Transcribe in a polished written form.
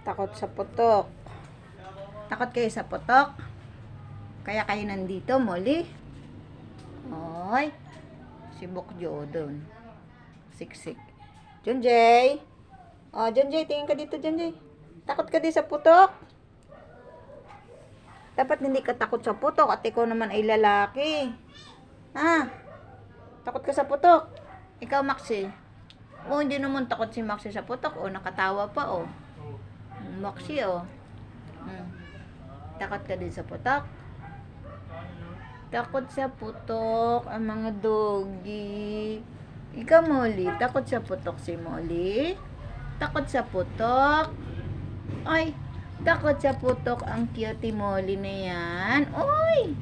Takot sa putok. Takot kayo sa putok? Kaya kayo nandito, Molly? Oy. Si Bokjo doon. Siksik. Junjay. Oh, Junjay, tingin ka dito, Junjay. Takot ka din sa putok? Dapat hindi ka takot sa putok at ikaw naman ay lalaki. Ha? Takot ka sa putok? Ikaw, Maxi. Oh, hindi naman takot si Maxi sa putok. Oh, nakatawa pa, oh. Maxi, oh. Takot ka din sa putok? Takot sa putok ang mga doggy. Ikaw, Molly, takot sa putok si Molly? Takot sa putok? Ay, takot sa putok ang cutie Molly na yan. Oy!